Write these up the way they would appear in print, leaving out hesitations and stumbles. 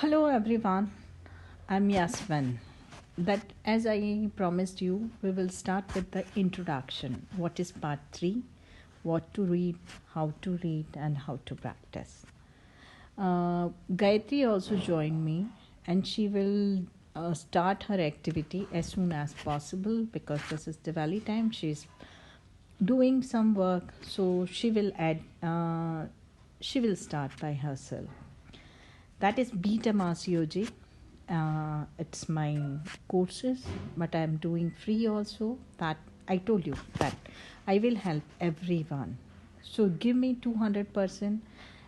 Hello everyone, I'm Yasmin. That as I promised you, we will start with the introduction. What is part 3? What to read, and how to practice. Gayatri also joined me and she will start her activity as soon as possible because this is Diwali time. She's doing some work, so she will start by herself. That is BTMRCOG. It's my courses, but I'm doing free also. That I told you that I will help everyone. So give me 200%,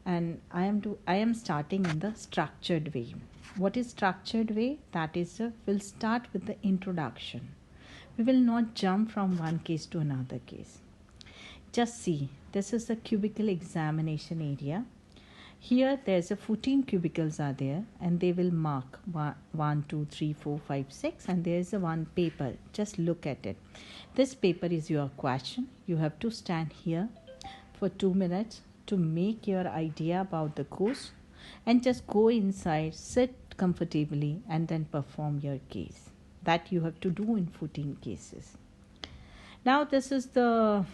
and I am starting in the structured way. What is structured way? That is, we'll start with the introduction. We will not jump from one case to another case. Just see, this is the cubicle examination area. Here there's a 14 cubicles are there and they will mark 1, 2, 3, 4, 5, 6 and there is a one paper. Just look at it. This paper is your question. You have to stand here for 2 minutes to make your idea about the course and just go inside, sit comfortably and then perform your case. That you have to do in 14 cases. Now this is the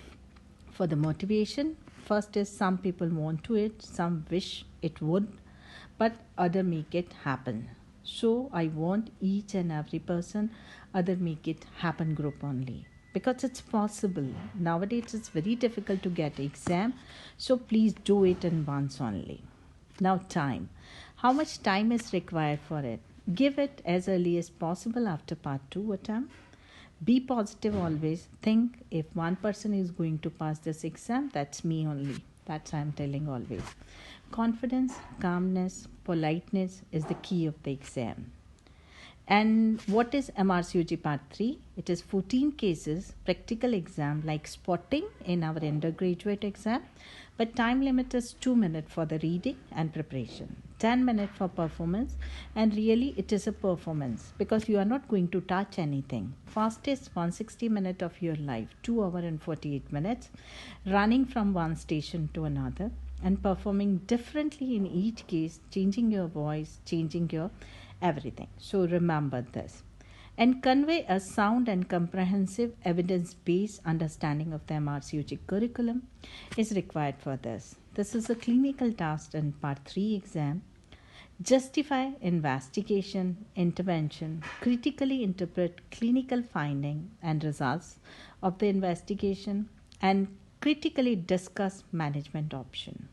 for the motivation. First is some people want to it, some wish it would, but other make it happen. So I want each and every person other make it happen group only because it's possible. Nowadays it's very difficult to get exam, so please do it in once only. Now time. How much time is required for it? Give it as early as possible after part 2 attempt. Be positive always. Think if one person is going to pass this exam, that's me only. That's I'm telling always. Confidence, calmness, politeness is the key of the exam. And what is MRCOG Part 3? It is 14 cases, practical exam like spotting in our undergraduate exam, but time limit is 2 minutes for the reading and preparation, 10 minutes for performance, and really it is a performance because you are not going to touch anything. Fastest 160 minutes of your life, 2 hours and 48 minutes, running from one station to another and performing differently in each case, changing your voice, changing your everything. So remember this. And convey a sound and comprehensive evidence based understanding of the MRCOG curriculum is required for this. This is a clinical task in Part 3 exam. Justify investigation, intervention, critically interpret clinical finding and results of the investigation, and critically discuss management option.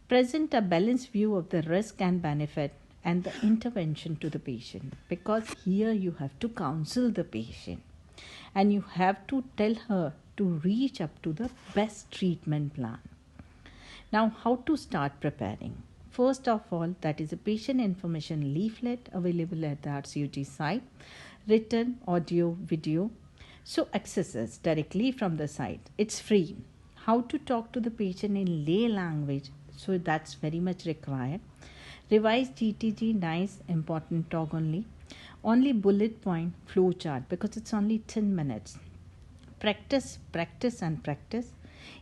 Present a balanced view of the risk and benefit and the intervention to the patient because here you have to counsel the patient and you have to tell her to reach up to the best treatment plan. Now, how to start preparing? First of all, that is a patient information leaflet available at the RCOG site, written, audio, video. So accesses directly from the site. It's free. How to talk to the patient in lay language? So that's very much required. Revise GTG, nice, important talk only. Only bullet point flow chart because it's only 10 minutes. Practice, practice, and practice.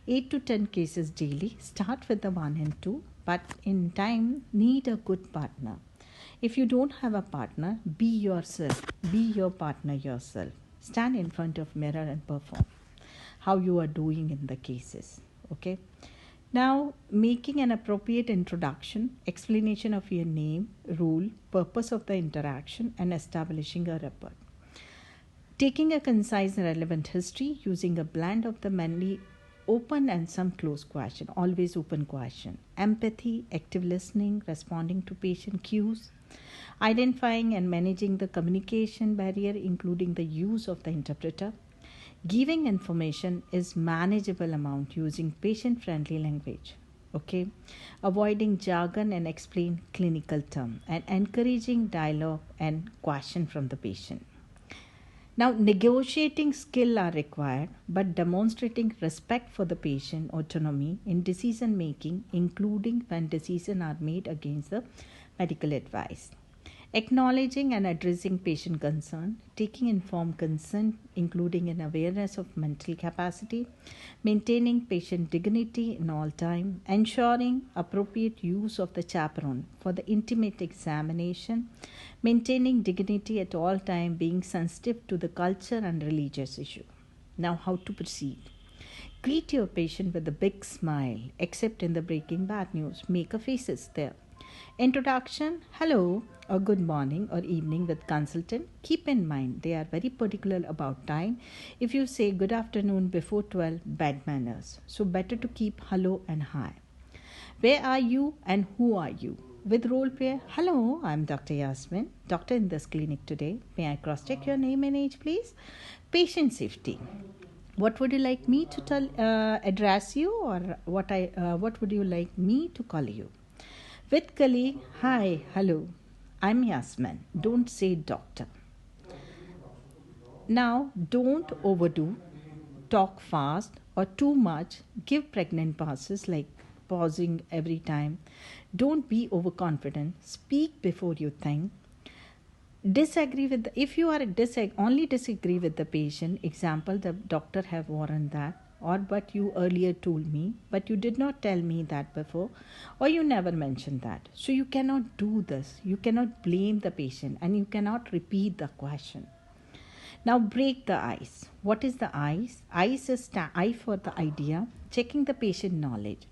8 to 10 cases daily. Start with the 1 and 2, but in time, need a good partner. If you don't have a partner, be yourself. Be your partner yourself. Stand in front of mirror and perform how you are doing in the cases. Okay. Now, making an appropriate introduction, explanation of your name, role, purpose of the interaction, and establishing a rapport. Taking a concise and relevant history using a blend of the mainly open and some closed question, always open question. Empathy, active listening, responding to patient cues, identifying and managing the communication barrier, including the use of the interpreter. Giving information is manageable amount using patient friendly language. Okay, avoiding jargon and explain clinical term and encouraging dialogue and question from the patient. Now, negotiating skill are required, but demonstrating respect for the patient autonomy in decision making, including when decisions are made against the medical advice. Acknowledging and addressing patient concern, taking informed consent, including an awareness of mental capacity, maintaining patient dignity in all time, ensuring appropriate use of the chaperone for the intimate examination, maintaining dignity at all time, being sensitive to the culture and religious issue. Now, how to proceed? Greet your patient with a big smile, except in the breaking bad news. Make a faces there. Introduction, hello or good morning or evening with consultant. Keep in mind they are very particular about time. If you say good afternoon before 12, bad manners. So better to keep hello and hi. Where are you and who are you? With role play, hello, I'm Dr. Yasmin, doctor in this clinic today. May I cross check your name and age, please? Patient safety. What would you like me to address you, or what would you like me to call you? With colleague, hi, hello, I'm Yasmin. Don't say doctor. Now, don't overdo, talk fast or too much, give pregnant pauses like pausing every time. Don't be overconfident, speak before you think. Disagree with if you are only disagree with the patient, example, the doctor have warned that, or but you earlier told me, but you did not tell me that before, or you never mentioned that. So you cannot do this. You cannot blame the patient and you cannot repeat the question. Now break the ice. What is the ice? Ice is I for the idea, checking the patient knowledge.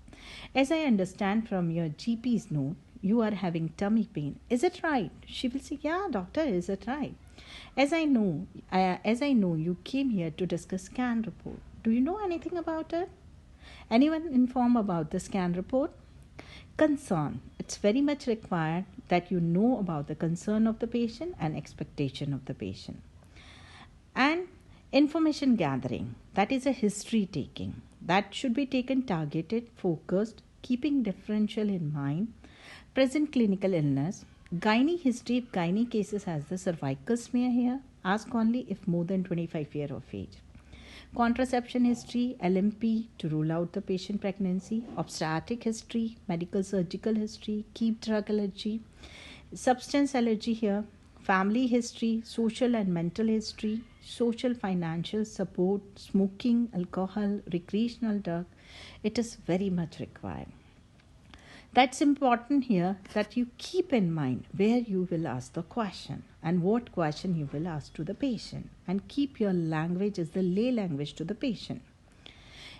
As I understand from your GP's note, you are having tummy pain. Is it right? She will say, yeah, doctor, is it right? As I know, you came here to discuss scan report. Do you know anything about it? Anyone inform about the scan report? Concern. It's very much required that you know about the concern of the patient and expectation of the patient. And information gathering. That is a history taking. That should be taken targeted, focused, keeping differential in mind. Present clinical illness. Gynae history. If gynae cases has the cervical smear here, ask only if more than 25 years of age. Contraception history, LMP to rule out the patient pregnancy. Obstetric history, medical surgical history, keep drug allergy. Substance allergy here. Family history, social and mental history, social financial support, smoking, alcohol, recreational drug. It is very much required. That's important here that you keep in mind where you will ask the question and what question you will ask to the patient, and keep your language as the lay language to the patient.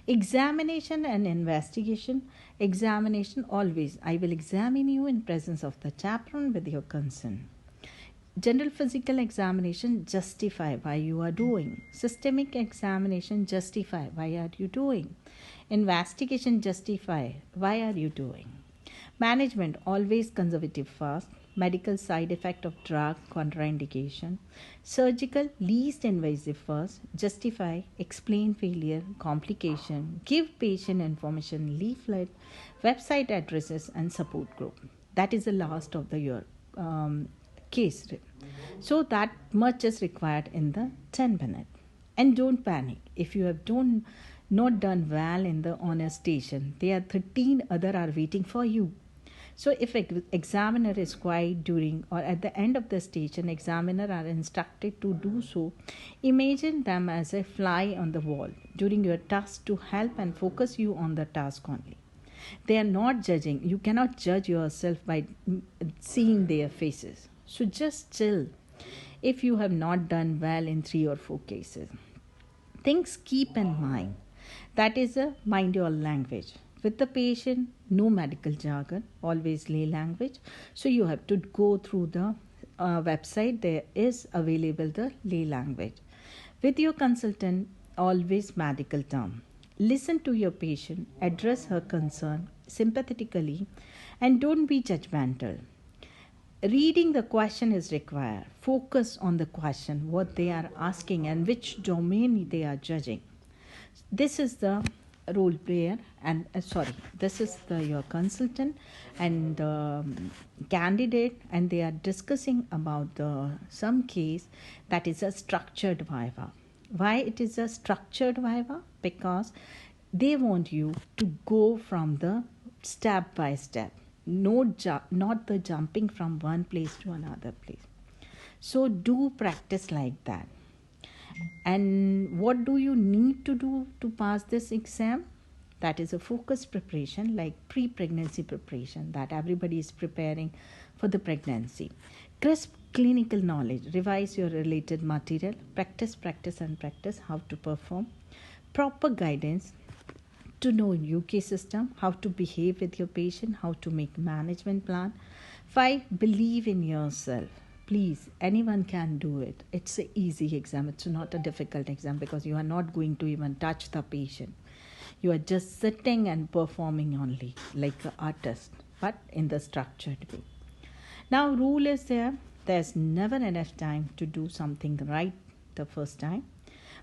Examination and investigation. Examination always, I will examine you in presence of the chaperone with your consent. General physical examination, justify why you are doing. Systemic examination, justify why are you doing. Investigation, justify why are you doing. Management, always conservative first. Medical side effect of drug, contraindication. Surgical, least invasive first. Justify, explain failure, complication. Give patient information, leaflet, website addresses and support group. That is the last of the year case. So that much is required in the 10 minutes. And don't panic. If you have not done well in the honor station, there are 13 other are waiting for you. So if examiner is quiet during or at the end of the station, examiner are instructed to do so. Imagine them as a fly on the wall during your task to help and focus you on the task only. They are not judging. You cannot judge yourself by seeing their faces. So just chill if you have not done well in 3 or 4 cases. Things keep in mind. That is a mind your language. With the patient, no medical jargon, always lay language. So you have to go through the website. There is available the lay language. With your consultant, always medical term. Listen to your patient, address her concern sympathetically, and don't be judgmental. Reading the question is required. Focus on the question, what they are asking and which domain they are judging. This is the role player and this is your consultant and candidate, and they are discussing about some case that is a structured viva. Why it is a structured viva? Because they want you to go from the step by step. not the jumping from one place to another place. So do practice like that. And what do you need to do to pass this exam? That is a focused preparation, like pre-pregnancy preparation that everybody is preparing for the pregnancy. Crisp clinical knowledge, revise your related material, practice and practice how to perform. Proper guidance to know UK system, how to behave with your patient, how to make management plan. 5, believe in yourself. Please, anyone can do it. It's an easy exam. It's not a difficult exam because you are not going to even touch the patient. You are just sitting and performing only like an artist, but in the structured way. Now, rule is there. There's never enough time to do something right the first time,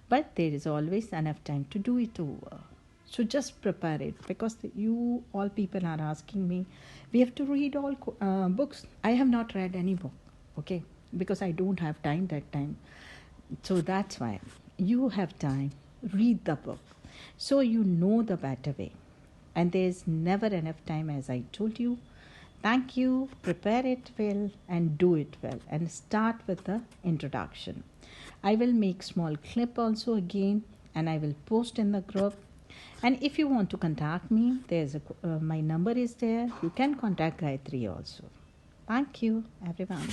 but there is always enough time to do it over. So just prepare it, because you all people are asking me, we have to read all books. I have not read any book, okay, because I don't have time that time. So that's why you have time, read the book, so you know the better way. And there's never enough time, as I told you. Thank you. Prepare it well and do it well, and start with the introduction. I will make small clip also again, and I will post in the group. And if you want to contact me, there's my number is there. You can contact Gayatri also. Thank you, everyone.